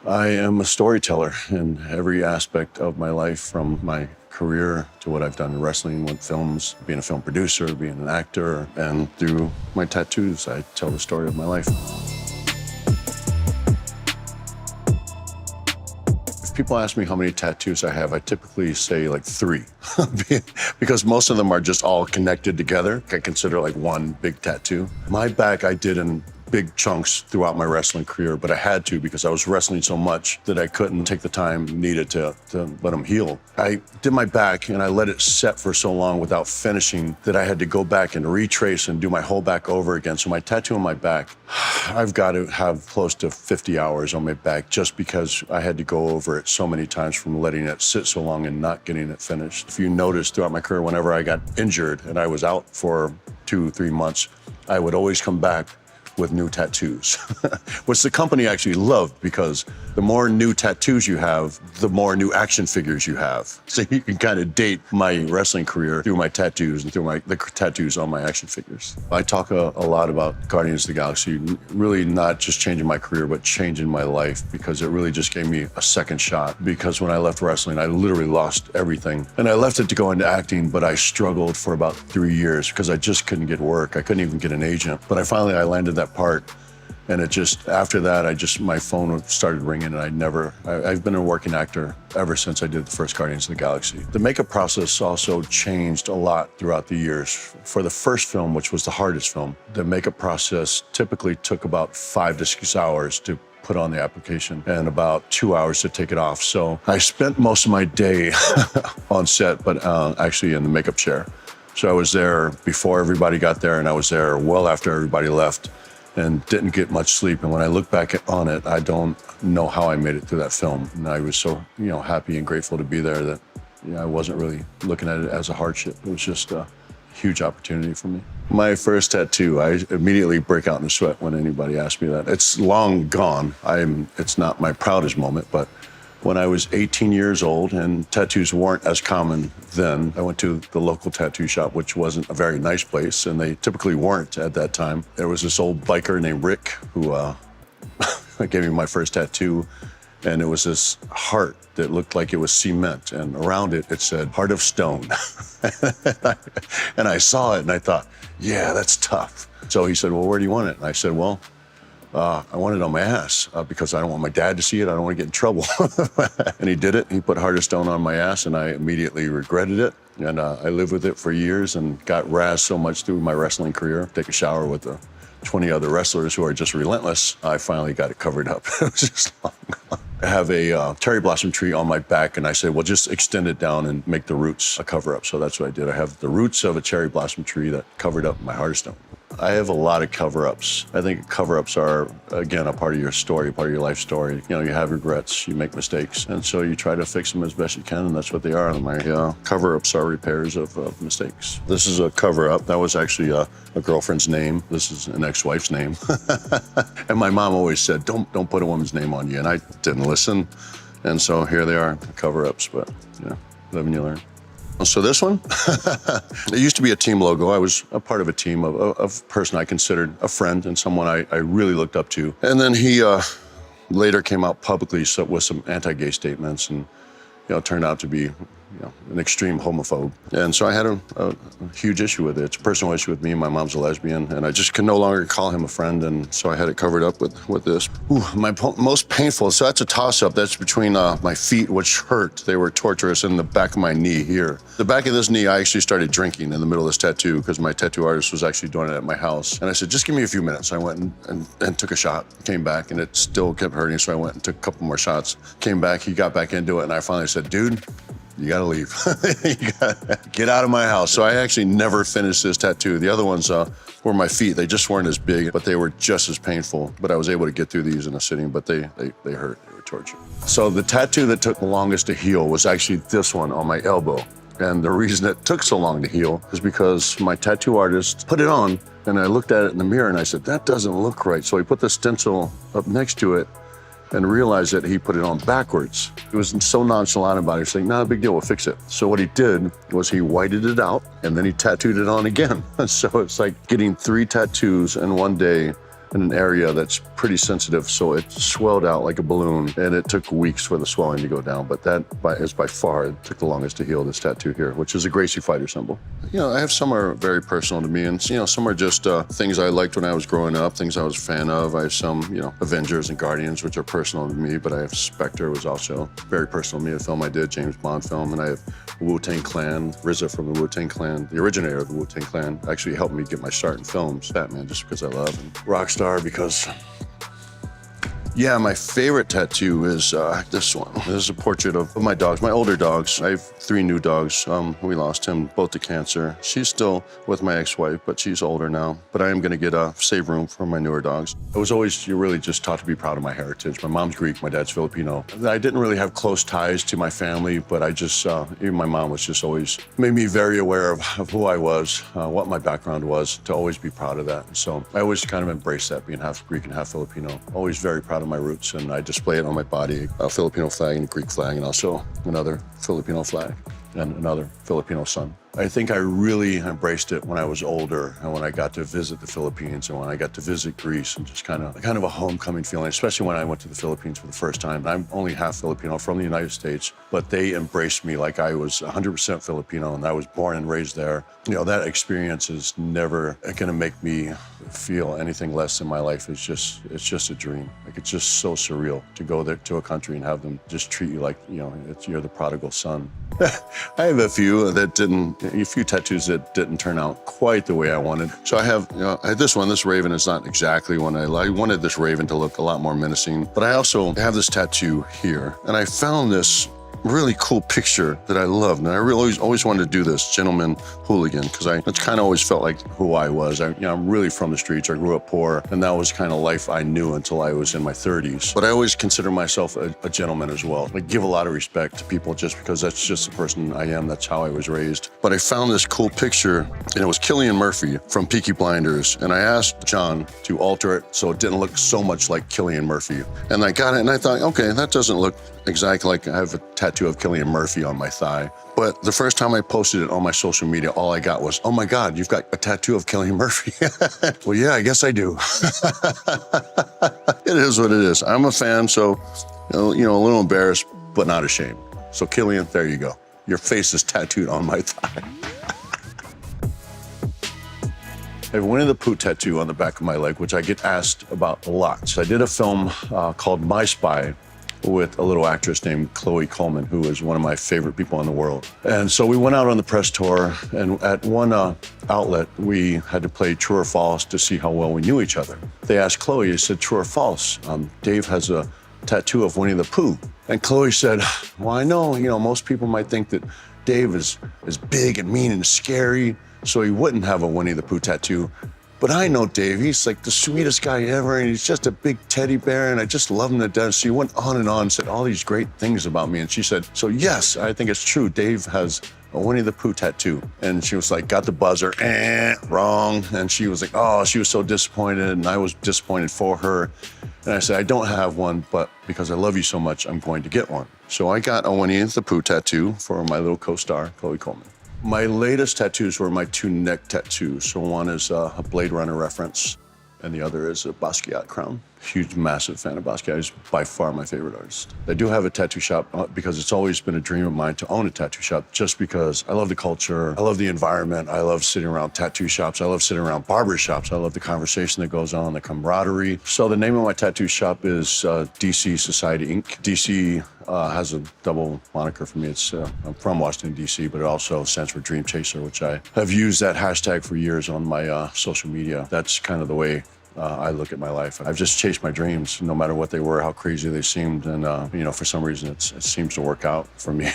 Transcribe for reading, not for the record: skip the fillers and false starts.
I am a storyteller in every aspect of my life, from my career to what I've done in wrestling, with films, being a film producer, being an actor, and through my tattoos, I tell the story of my life. If people ask me how many tattoos I have, I typically say like 3, because most of them are just all connected together. I consider like one big tattoo. My back I did in big chunks throughout my wrestling career, but I had to because I was wrestling so much that I couldn't take the time needed to let them heal. I did my back and I let it set for so long without finishing that I had to go back and retrace and do my whole back over again. So my tattoo on my back, I've got to have close to 50 hours on my back just because I had to go over it so many times from letting it sit so long and not getting it finished. If you notice throughout my career, whenever I got injured and I was out for 2-3 months, I would always come back with new tattoos, which the company actually loved, because the more new tattoos you have, the more new action figures you have. So you can kind of date my wrestling career through my tattoos and through the tattoos on my action figures. I talk a lot about Guardians of the Galaxy, really not just changing my career, but changing my life, because it really just gave me a second shot. Because when I left wrestling, I literally lost everything. And I left it to go into acting, but I struggled for about 3 years because I just couldn't get work. I couldn't even get an agent. But I landed that part. And it just, after that, my phone started ringing, and I've been a working actor ever since I did the first Guardians of the Galaxy. The makeup process also changed a lot throughout the years. For the first film, which was the hardest film, the makeup process typically took about 5 to 6 hours to put on the application and about 2 hours to take it off. So I spent most of my day on set, but actually in the makeup chair. So I was there before everybody got there, and I was there well after everybody left, and didn't get much sleep. And when I look back on it, I don't know how I made it through that film. And I was so, happy and grateful to be there that I wasn't really looking at it as a hardship. It was just a huge opportunity for me. My first tattoo, I immediately break out in a sweat when anybody asks me that. It's long gone. It's not my proudest moment, but when I was 18 years old and tattoos weren't as common then, I went to the local tattoo shop, which wasn't a very nice place, and they typically weren't at that time. There was this old biker named Rick who gave me my first tattoo, and it was this heart that looked like it was cement, and around it, it said, "Heart of Stone." And I saw it, and I thought, yeah, that's tough. So he said, "Well, where do you want it?" And I said, "Well, I want it on my ass because I don't want my dad to see it. I don't want to get in trouble." And he did it. He put Heart of Stone on my ass, and I immediately regretted it. And I lived with it for years and got razzed so much through my wrestling career. Take a shower with the 20 other wrestlers who are just relentless. I finally got it covered up. It was just long gone. I have a cherry blossom tree on my back, and I said, well, just extend it down and make the roots a cover up. So that's what I did. I have the roots of a cherry blossom tree that covered up my Heart of Stone. I have a lot of cover-ups. I think cover-ups are, again, a part of your story, part of your life story. You have regrets, you make mistakes, and so you try to fix them as best you can, and that's what they are. My cover-ups are repairs of mistakes. This is a cover-up. That was actually a girlfriend's name. This is an ex-wife's name. And my mom always said, don't put a woman's name on you, and I didn't listen. And so here they are, cover-ups, but live and you learn. So this one, it used to be a team logo. I was a part of a team of a person I considered a friend and someone I really looked up to. And then he later came out publicly with some anti-gay statements, and turned out to be an extreme homophobe. And so I had a huge issue with it. It's a personal issue with me. My mom's a lesbian, and I just could no longer call him a friend, and so I had it covered up with this. Ooh, my most painful, so that's a toss-up. That's between my feet, which hurt. They were torturous, and the back of my knee here. The back of this knee, I actually started drinking in the middle of this tattoo because my tattoo artist was actually doing it at my house. And I said, just give me a few minutes. I went and took a shot, came back, and it still kept hurting, so I went and took a couple more shots. Came back, he got back into it, and I finally said, dude, you gotta leave. You gotta get out of my house. So I actually never finished this tattoo. The other ones were my feet. They just weren't as big, but they were just as painful. But I was able to get through these in a sitting, but they hurt. They were torture. So the tattoo that took the longest to heal was actually this one on my elbow. And the reason it took so long to heal is because my tattoo artist put it on, and I looked at it in the mirror and I said, that doesn't look right. So he put the stencil up next to it and realized that he put it on backwards. He was so nonchalant about it. He's like, not a big deal, we'll fix it. So what he did was he whited it out, and then he tattooed it on again. So it's like getting 3 tattoos in one day in an area that's pretty sensitive, so it swelled out like a balloon, and it took weeks for the swelling to go down. But that is by far, it took the longest to heal, this tattoo here, which is a Gracie fighter symbol. You know, I have some are very personal to me, and you know, some are just things I liked when I was growing up, things I was a fan of. I have some, you know, Avengers and Guardians, which are personal to me, but I have Spectre, was also very personal to me, a film I did, James Bond film, and I have Wu-Tang Clan, RZA from the Wu-Tang Clan, the originator of the Wu-Tang Clan, actually helped me get my start in films. Batman, just because I love, and Rockstar because, yeah, my favorite tattoo is this one. This is a portrait of my dogs, my older dogs. I have 3 new dogs. We lost him both to cancer. She's still with my ex-wife, but she's older now. But I am gonna get a save room for my newer dogs. I was always really just taught to be proud of my heritage. My mom's Greek, my dad's Filipino. I didn't really have close ties to my family, but I just, even my mom was just always made me very aware of who I was, what my background was, to always be proud of that. So I always kind of embraced that, being half Greek and half Filipino. Always very proud of my roots, and I display it on my body, a Filipino flag and a Greek flag, and also another Filipino flag and another Filipino sun. I think I really embraced it when I was older, and when I got to visit the Philippines, and when I got to visit Greece, and just kind of a homecoming feeling, especially when I went to the Philippines for the first time. I'm only half Filipino, from the United States, but they embraced me like I was 100% Filipino, and I was born and raised there. You know, that experience is never going to make me feel anything less in my life. It's just a dream. Like, it's just so surreal to go there to a country and have them just treat you like, you know, you're the prodigal son. I have a few tattoos that didn't turn out quite the way I wanted. So I have, you know, this one, this raven is not exactly one I wanted this raven to look a lot more menacing, but I also have this tattoo here, and I found this really cool picture that I loved, and I really always wanted to do this, gentleman hooligan, because that's kind of always felt like who I was. I'm really from the streets. I grew up poor, and that was kind of life I knew until I was in my 30s. But I always consider myself a gentleman as well. I give a lot of respect to people just because that's just the person I am. That's how I was raised. But I found this cool picture, and it was Cillian Murphy from Peaky Blinders, and I asked John to alter it so it didn't look so much like Cillian Murphy. And I got it, and I thought, okay, that doesn't look exactly like I have a tattoo of Cillian Murphy on my thigh. But the first time I posted it on my social media, all I got was, oh my God, you've got a tattoo of Cillian Murphy. Well, yeah, I guess I do. It is what it is. I'm a fan, so, you know, a little embarrassed, but not ashamed. So Cillian, there you go. Your face is tattooed on my thigh. I have a Winnie the Pooh tattoo on the back of my leg, which I get asked about a lot. So I did a film called My Spy with a little actress named Chloe Coleman, who is one of my favorite people in the world. And so we went out on the press tour, and at one outlet, we had to play true or false to see how well we knew each other. They asked Chloe, they said, true or false? Dave has a tattoo of Winnie the Pooh. And Chloe said, well, I know, you know, most people might think that Dave is big and mean and scary, so he wouldn't have a Winnie the Pooh tattoo. But I know Dave, he's like the sweetest guy ever, and he's just a big teddy bear, and I just love him to death. She went on and said all these great things about me, and she said, so yes, I think it's true, Dave has a Winnie the Pooh tattoo. And she was like, got the buzzer, wrong. And she was like, oh, she was so disappointed, and I was disappointed for her. And I said, I don't have one, but because I love you so much, I'm going to get one. So I got a Winnie the Pooh tattoo for my little co-star, Chloe Coleman. My latest tattoos were my 2 neck tattoos. So one is a Blade Runner reference, and the other is a Basquiat crown. Huge, massive fan of Basquiat. He's by far my favorite artist. I do have a tattoo shop because it's always been a dream of mine to own a tattoo shop, just because I love the culture, I love the environment, I love sitting around tattoo shops, I love sitting around barber shops, I love the conversation that goes on, the camaraderie. So the name of my tattoo shop is DC Society Inc. DC has a double moniker for me. It's I'm from Washington, D.C., but it also stands for Dream Chaser, which I have used that hashtag for years on my social media. That's kind of the way I look at my life. I've just chased my dreams, no matter what they were, how crazy they seemed, and you know, for some reason, it seems to work out for me.